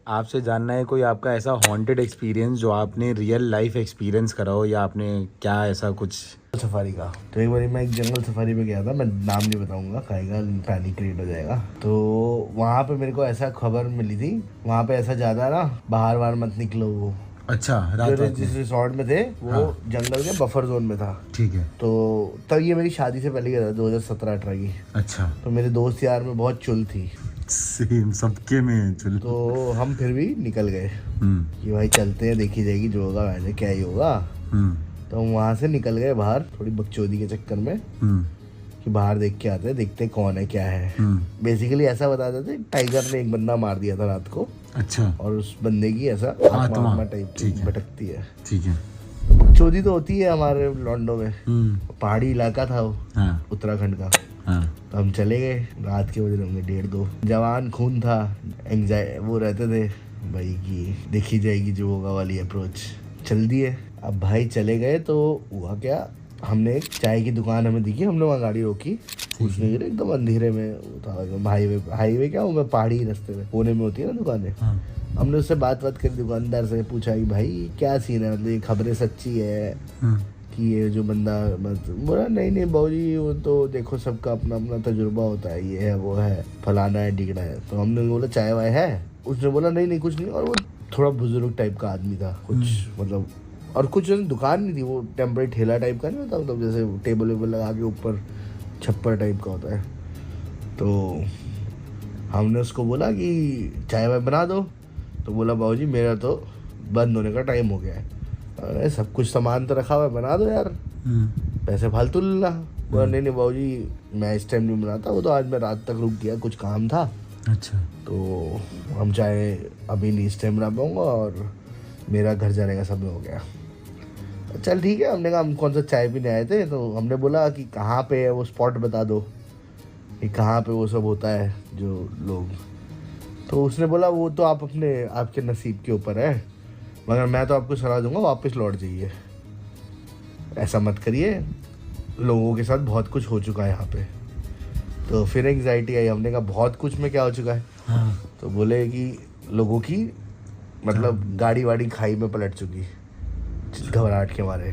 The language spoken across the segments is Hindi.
आपसे जानना है कोई आपका ऐसा हॉन्टेड एक्सपीरियंस जो आपने रियल लाइफ एक्सपीरियंस करा हो, या आपने क्या ऐसा कुछ। सफारी का तो एक बार मैं एक जंगल सफारी पे गया था, मैं नाम नहीं बताऊंगा, खाएगा पैनिक क्रिएट हो जाएगा। तो वहाँ पे मेरे को ऐसा खबर मिली थी, वहाँ पे ऐसा ज्यादा ना बाहर बाहर मत निकलो। वो अच्छा, जो रात रात जिस में। रिसोर्ट में थे वो हाँ। जंगल के बफर जोन में था। ठीक है। तो तब ये मेरी शादी से पहले गया था, 2017-18 की। अच्छा। तो मेरे दोस्त यार में बहुत चुल थी, सेम सबके में चलो। तो हम फिर भी निकल गए कि भाई चलते हैं, देखी जाएगी जो होगा वैसे क्या ही होगा। तो हम वहाँ से निकल गए बाहर, थोड़ी बकचोदी के चक्कर में कि बाहर देख के आते हैं, देखते हैं कौन है क्या है। बेसिकली ऐसा बताते थे टाइगर ने एक बंदा मार दिया था रात को। अच्छा। और उस बंदे की ऐसा आत्मा टाइप की भटकती है। ठीक है। बकचोदी तो होती है हमारे लॉन्डो में। पहाड़ी इलाका था वो, हाँ। उत्तराखंड का। हाँ। तो हम चले गए, रात के बजे होंगे 1:30-2। जवान खून था, वो रहते थे भाई की देखी जाएगी जो होगा वाली अप्रोच चल दी है। अब भाई चले गए तो हुआ क्या, हमने एक चाय की दुकान हमें दिखी, हमने वहाँ गाड़ी रोकी पूछने के लिए, एकदम अंधेरे में था, हाईवे क्या होगा, पहाड़ी रास्ते में कोने में होती है ना दुकानें। हाँ। हमने उससे बात करी, दुकानदार से पूछा कि भाई क्या सीन है, मतलब ये खबरें सच्ची है कि ये जो बंदा बोला नहीं नहीं बाबूजी वो तो देखो सबका अपना अपना तजुर्बा होता है, ये है वो है फलाना है ढिगड़ा है। तो हमने बोला चाय वाय है, उसने बोला नहीं नहीं कुछ नहीं। और वो थोड़ा बुजुर्ग टाइप का आदमी था कुछ, मतलब और कुछ दुकान नहीं थी, वो टेम्परेरी ठेला टाइप का नहीं होता, मतलब जैसे टेबल वेबल लगा के ऊपर छप्पर टाइप का होता है। तो हमने उसको बोला कि चाय वाय बना दो। तो बोला बाबूजी मेरा तो बंद होने का टाइम हो गया है। अरे सब कुछ सामान तो रखा हुआ है, बना दो यार, पैसे फालतू ले ला। बोला नहीं नहीं बाबूजी मैं इस टाइम नहीं बनाता, वो तो आज मैं रात तक रुक गया, कुछ काम था। अच्छा। तो हम चाहे अभी नहीं इस टाइम बना पाऊँगा और मेरा घर जाने का समय हो गया। चल ठीक है, हमने कहा हम कौन सा चाय पीने आए थे। तो हमने बोला कि कहाँ पे है वो स्पॉट बता दो कि कहाँ पे वो सब होता है जो लोग। तो उसने बोला वो तो आप अपने आपके नसीब के ऊपर है, मगर मैं तो आपको सलाह दूंगा वापस लौट जाइए, ऐसा मत करिए, लोगों के साथ बहुत कुछ हो चुका है यहाँ पे। तो फिर एंग्जाइटी आई, हमने कहा बहुत कुछ में क्या हो चुका है। हाँ। तो बोले कि लोगों की मतलब गाड़ी वाड़ी खाई में पलट चुकी घबराहट के मारे।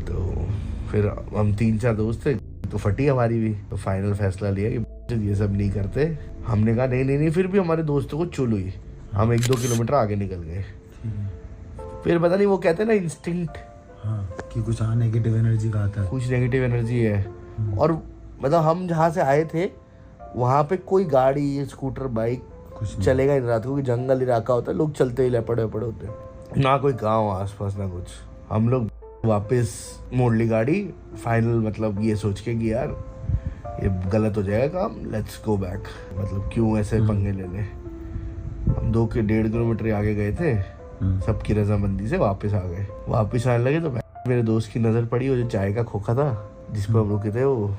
तो फिर हम 3-4 दोस्त थे, तो फटी हमारी भी। तो फाइनल फैसला लिया कि ये सब नहीं करते। हमने कहा नहीं नहीं नहीं, फिर भी हमारे दोस्तों को चुल हुई, हम 1-2 किलोमीटर आगे निकल गए। फिर पता नहीं वो कहते हैं ना इंस्टिंक्ट, हाँ, कि कुछ नेगेटिव एनर्जी का आता है। कुछ नेगेटिव एनर्जी है। और मतलब हम जहाँ से आए थे वहाँ पे कोई गाड़ी स्कूटर बाइक कुछ चलेगा नहीं रात को, जंगल इलाका होता है, लोग चलते ही पड़े होते हैं, ना कोई गांव आसपास ना कुछ। हम लोग वापस मोड़ ली गाड़ी, फाइनल मतलब ये सोच के कि यार ये गलत हो जाएगा काम, लेट्स गो बैक, मतलब क्यों ऐसे पंगे लेने। हम 2-1.5 किलोमीटर आगे गए थे, सबकी रजामंदी से वापस आ गए। वापस आने लगे तो मेरे दोस्त की नज़र पड़ी वो जो चाय का खोखा था जिस पर हम रुके थे, वो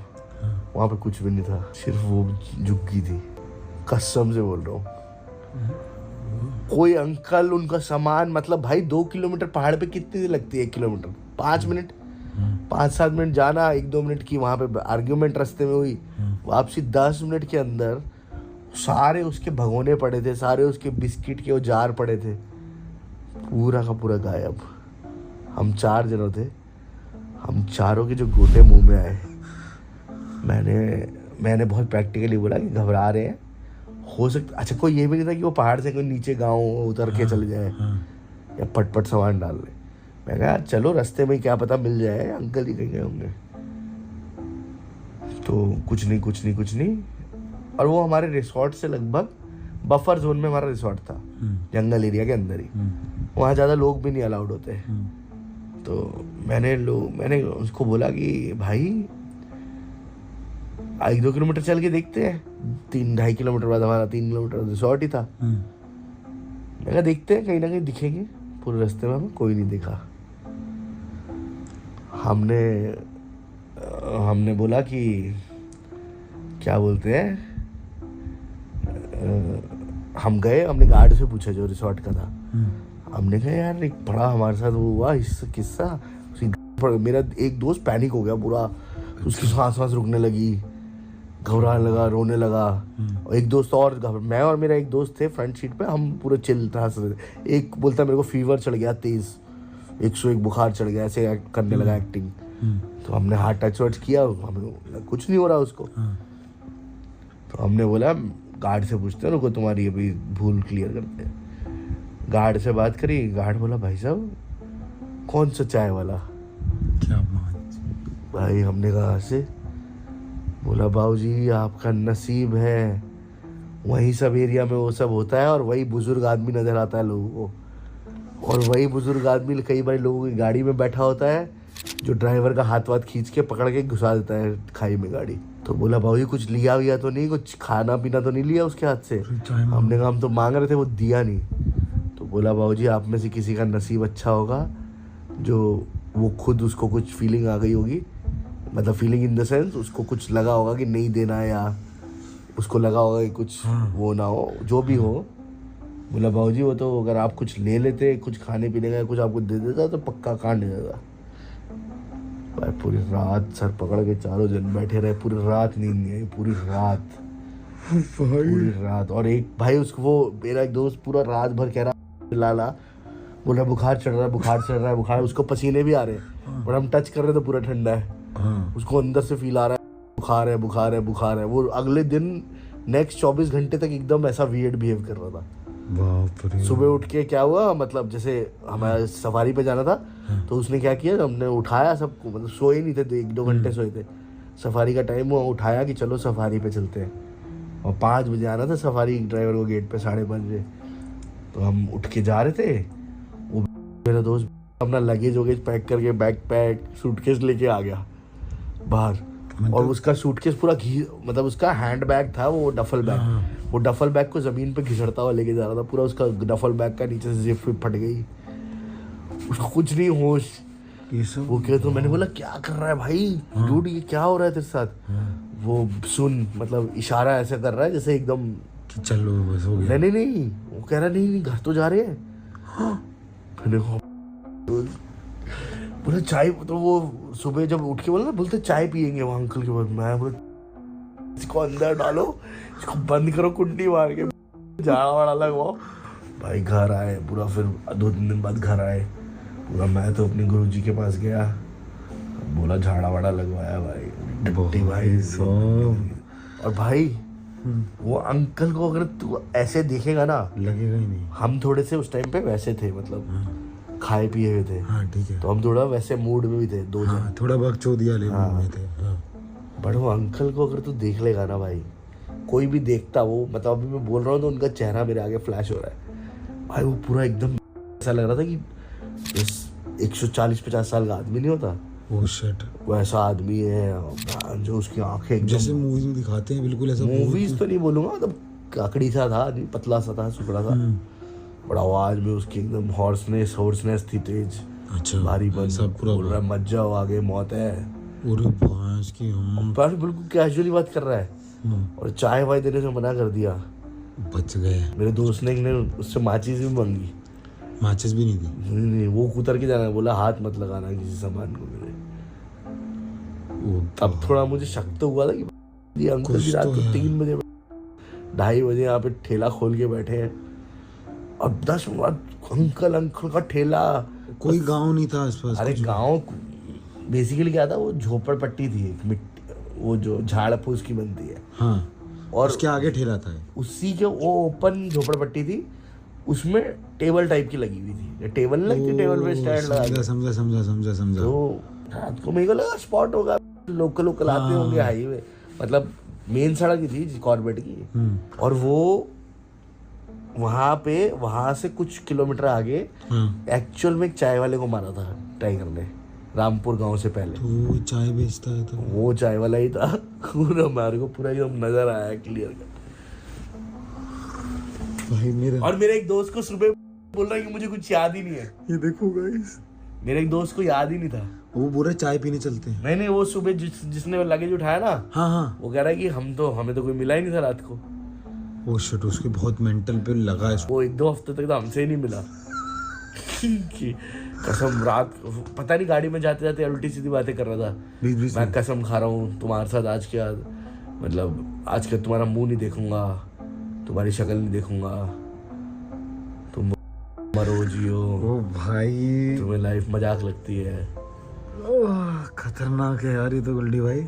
वहाँ पे कुछ भी नहीं था, सिर्फ वो झुग्गी थी, कसम से बोल रहा हूँ। कोई अंकल उनका सामान, मतलब भाई 2 किलोमीटर पहाड़ पे कितनी देर लगती है, 1 किलोमीटर 5 मिनट, 5-7 मिनट जाना, 1-2 मिनट की वहाँ पे आर्ग्यूमेंट रास्ते में हुई, वापसी 10 मिनट के अंदर सारे उसके भगोने पड़े थे, सारे उसके बिस्किट के वो जार पड़े थे, पूरा का पूरा गायब। हम 4 जनों थे, हम चारों के जो गोटे मुंह में आए, मैंने बहुत प्रैक्टिकली बोला कि घबरा रहे हैं, हो सकता, अच्छा कोई ये भी नहीं था कि वो पहाड़ से कोई नीचे गांव उतर के चले जाए या पटपट सामान डाल ले। मैं कहा चलो रास्ते में क्या पता मिल जाए, अंकल ही कहीं गए होंगे। तो कुछ नहीं। और वो हमारे रिसोर्ट से लगभग बफर जोन में हमारा रिसोर्ट था, जंगल एरिया के अंदर ही, वहाँ ज़्यादा लोग भी नहीं अलाउड होते। तो मैंने उसको बोला कि भाई 1-2 किलोमीटर चल के देखते हैं, 3-2.5 किलोमीटर बाद हमारा 3 किलोमीटर रिसोर्ट ही था। मैं कहा देखते हैं कहीं ना कहीं दिखेंगे। पूरे रास्ते में हमें कोई नहीं दिखा। हमने बोला कि क्या बोलते हैं, हम गए, हमने गार्ड से पूछा जो रिसोर्ट का था, हमने कहा यार एक बड़ा हमारे साथ वो हुआ किस्सा, मेरा एक दोस्त पैनिक हो गया पूरा, उसकी सांस रुकने लगी, घबराने लगा, रोने लगा। और एक दोस्त और मैं और मेरा एक दोस्त थे फ्रंट सीट पे, हम पूरे चिल हंस रहे थे। एक बोलता मेरे को फीवर चढ़ गया तेज, 101 बुखार चढ़ गया, ऐसे करने लगा एक्टिंग। तो हमने हार्ट टच वच किया, हमें कुछ नहीं हो रहा उसको। तो हमने बोला गार्ड से पूछते हैं, रुको तुम्हारी अभी भूल क्लियर करते हैं। गार्ड से बात करी, गार्ड बोला भाई साहब कौन सा चाय वाला? क्या बात। भाई हमने कहा से, बोला बाबूजी आपका नसीब है, वही सब एरिया में वो सब होता है और वही बुजुर्ग आदमी नजर आता है लोगों को। और वही बुजुर्ग आदमी कई बार लोगों की गाड़ी में बैठा होता है, जो ड्राइवर का हाथ वाथ खींच के पकड़ के घुसा देता है खाई में गाड़ी। तो बोला बाबूजी कुछ लिया हुआ तो नहीं, कुछ खाना पीना तो नहीं लिया उसके हाथ से? हमने कहा हम तो मांग रहे थे, वो दिया नहीं। तो बोला बाबूजी आप में से किसी का नसीब अच्छा होगा जो वो खुद उसको कुछ फीलिंग आ गई होगी, मतलब फीलिंग इन द सेंस उसको कुछ लगा होगा कि नहीं देना है, या उसको लगा होगा कि कुछ वो ना हो, जो भी हो। बोला बाबूजी वो तो अगर आप कुछ ले लेते, कुछ खाने पीने का कुछ आपको दे देता तो पक्का कांड हो जाता। भाई पूरी रात सर पकड़ के चारों जन बैठे रहे, पूरी रात नींद नहीं आई, पूरी रात। और एक भाई उसको, वो मेरा एक दोस्त पूरा रात भर कह रहा लाला, बोला बुखार चढ़ रहा है, बुखार चढ़ रहा है, बुखार। उसको पसीने भी आ रहे हैं और हम टच कर रहे तो पूरा ठंडा है। उसको अंदर से फील आ रहा है बुखार है, बुखार है, बुखार है। वो अगले दिन नेक्स्ट 24 घंटे तक एकदम ऐसा वियर्ड बिहेव कर रहा था। सुबह उठ के क्या हुआ, मतलब जैसे हमारे सफारी पे जाना था, तो उसने क्या किया, हमने उठाया सबको, मतलब सोए नहीं थे, 1-2 घंटे सोए थे। सफारी का टाइम हुआ, उठाया कि चलो सफारी पे चलते हैं। और 5 बजे आना था सफारी ड्राइवर को गेट पे, 5:30 बजे। तो हम उठ के जा रहे थे, वो मेरा दोस्त अपना लगेज वगेज पैक करके, बैग पैक सूटकेस लेके आ गया बाहर। और उसका सूटकेस पूरा मतलब उसका हैंड बैग था, वो डफल बैग, वो डफल बैग को जमीन पे घिसड़ता हुआ लेके जा रहा था। पूरा उसका डफल बैग का नीचे से जिप फट गई, उसको कुछ नहीं होश। वो क्या, तो मैंने बोला क्या कर रहा है भाई डूड, ये क्या हो रहा है तेरे साथ? वो सुन, मतलब इशारा ऐसे कर रहा है जैसे एकदम कि चलो बस हो गया। नहीं, वो कह रहा नहीं घर तो जा रहे हैं। मैंने बोला चाय, तो वो सुबह जब उठ के बोला ना, बोलते चाय पियेंगे वहाँ अंकल के बाद। मैं बोला इसको अंदर डालो, इसको बंद करो कुंडी मार के, झाड़ा वाड़ा लगवाओ। भाई घर आए पूरा, फिर 2-3 दिन बाद घर आए पूरा। मैं तो अपने गुरुजी के पास गया, बोला झाड़ा वाड़ा लगवाया भाई, डट्टी भाई सब। और भाई वो अंकल को अगर तू ऐसे देखेगा ना, लगेगा ही नहीं। हम थोड़े से उस टाइम पे वैसे थे, मतलब खाए पिए हुए थे। हाँ ठीक है। तो हम थोड़ा वैसे मूड में भी थे, 2 जन। थोड़ा बकचोदिया ले में थे। बट वो अंकल को अगर तू देख लेगा ना भाई, कोई भी देखता, वो मतलब अभी मैं बोल रहा हूँ तो उनका चेहरा मेरे आगे फ्लैश हो रहा है भाई। वो पूरा एकदम ऐसा लग रहा था कि 140-50 साल का आदमी नहीं होता, वो शिट वैसा आदमी है। जो उसकी आंखें जैसे मूवीज में दिखाते हैं, बिल्कुल ऐसा। मूवीज तो नहीं बोलूंगा, मतलब काकड़ी सा था आदमी, पतला सा था, सुकड़ा था। बड़ा आवाज में उसकी एकदम हॉर्सनेस थी तेज। अच्छा, भारी सब पूरा बोल रहा है मत जाओ आगे मौत है। पूरे भैंस की बिल्कुल कैजुअली बात कर रहा है। और चाय वाय देने से मना कर दिया, बच गए। मेरे दोस्त ने उससे माचिस भी मांगी, माचिस भी नहीं दी। नहीं वो उतर के जाना, बोला हाथ मत लगाना किसी सामान को मेरे। अब थोड़ा मुझे शक तो हुआ था कि ये अंकल जी रात को 3 बजे 2:30 बजे यहाँ पे ठेला खोल के बैठे हैं। अब 10 मिनट बाद अंकल का ठेला। कोई गांव नहीं था आसपास? अरे गांव बेसिकली क्या था, वो झोपड़पट्टी थी एक, मिट्टी, वो जो झाड़ फूस की बनती है। हाँ, और उसके आगे ठेला था। उसी के वो ओपन झोपड़पट्टी थी, उसमें टेबल टाइप की लगी हुई थी। टेबल लगती, टेबल पे स्टैंड लगा। समझा। तो रात को मेरे को लगा स्पॉट होगा, लोकल आते होंगे हाईवे, मतलब मेन सड़क ही थी कॉर्बेट की। और वो वहां से कुछ किलोमीटर आगे एक्चुअल में एक चाय वाले को मारा था ट्राई करने, रामपुर गांव से पहले। तो वो चाय बेचता है, तो वो चाय वाला ही था। हमारे को पूरा एकदम नजर आया क्लियर कर भाई मेरा। और मेरे एक दोस्त को सुबह बोल रहा है कि मुझे कुछ याद ही नहीं है। ये देखो गाइस, मेरे एक दोस्त को याद ही नहीं था। वो बोल रहा है चाय पीने चलते हैं। नहीं वो सुबह जिसने लगेज उठाया ना, हाँ, वो कह रहा है कि हमें तो कोई मिला ही नहीं था रात को। वो शिट, उसके बहुत मेंटल पे लगा है। वो 1-2 हफ्ते तक तो हमसे ही नहीं मिला। कि कसम, रात पता नहीं गाड़ी में जाते जाते उल्टी सीधी बातें कर रहा था। मैं कसम खा रहा हूँ तुम्हारे साथ आज के बाद मतलब आज का तुम्हारा मुंह नहीं देखूंगा, तुम्हारी शक्ल नहीं देखूंगा, तुम मरो जियो, ओ भाई, तुम्हें लाइफ मजाक लगती है। खतरनाक है यार ये तो गुल्डी भाई।